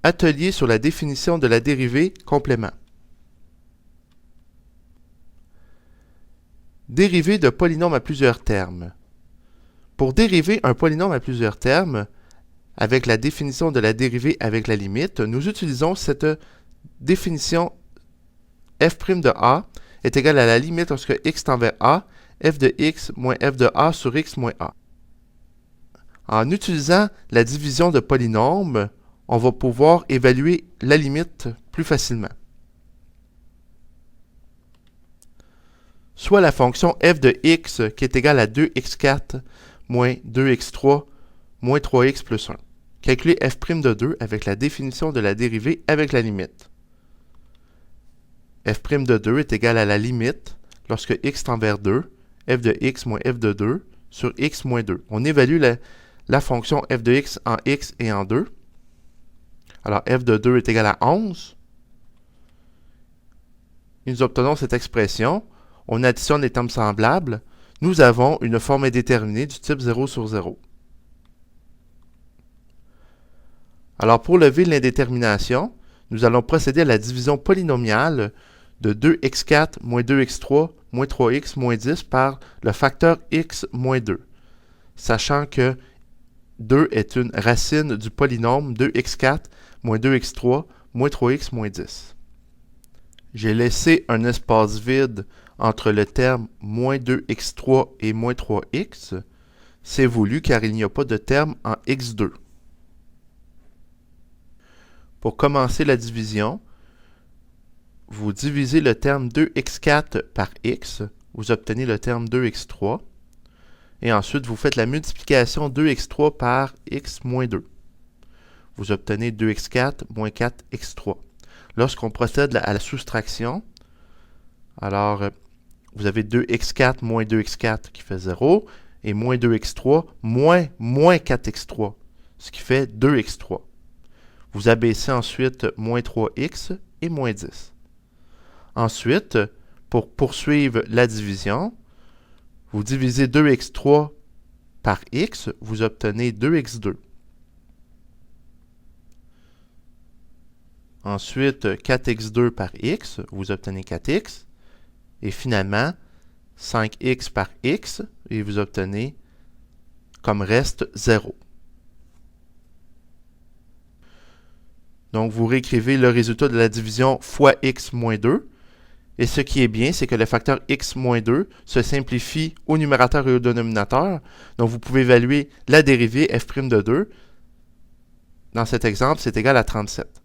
Atelier sur la définition de la dérivée complément. Dérivée de polynôme à plusieurs termes. Pour dériver un polynôme à plusieurs termes, avec la définition de la dérivée avec la limite, nous utilisons cette définition f' de a est égal à la limite lorsque x tend vers a, f de x moins f de a sur x moins a. En utilisant la division de polynômes, on va pouvoir évaluer la limite plus facilement. Soit la fonction f de x qui est égale à 2x4 moins 2x3 moins 3x plus 1. Calculer f' de 2 avec la définition de la dérivée avec la limite. f' de 2 est égal à la limite lorsque x tend vers 2, f de x moins f de 2 sur x moins 2. On évalue la fonction f de x en x et en 2. Alors, f de 2 est égal à 11. Et nous obtenons cette expression. On additionne les termes semblables. Nous avons une forme indéterminée du type 0 sur 0. Alors, pour lever l'indétermination, nous allons procéder à la division polynomiale de 2x4 moins 2x3 moins 3x moins 10 par le facteur x moins 2, sachant que 2 est une racine du polynôme 2x4 moins 2x3 moins 3x moins 10. J'ai laissé un espace vide entre le terme moins 2x3 et moins 3x. C'est voulu car il n'y a pas de terme en x2. Pour commencer la division, vous divisez le terme 2x4 par x, vous obtenez le terme 2x3. Et ensuite, vous faites la multiplication 2x3 par x moins 2. Vous obtenez 2x4 moins 4x3. Lorsqu'on procède à la soustraction, alors vous avez 2x4 moins 2x4 qui fait 0, et moins 2x3 moins 4x3, ce qui fait 2x3. Vous abaissez ensuite moins 3x et moins 10. Ensuite, pour poursuivre la division, vous divisez 2x3 par x, vous obtenez 2x2. Ensuite, 4x2 par x, vous obtenez 4x. Et finalement, 5x par x, et vous obtenez comme reste 0. Donc, vous réécrivez le résultat de la division fois x moins 2. Et ce qui est bien, c'est que le facteur x moins 2 se simplifie au numérateur et au dénominateur. Donc, vous pouvez évaluer la dérivée f' de 2. Dans cet exemple, c'est égal à 37.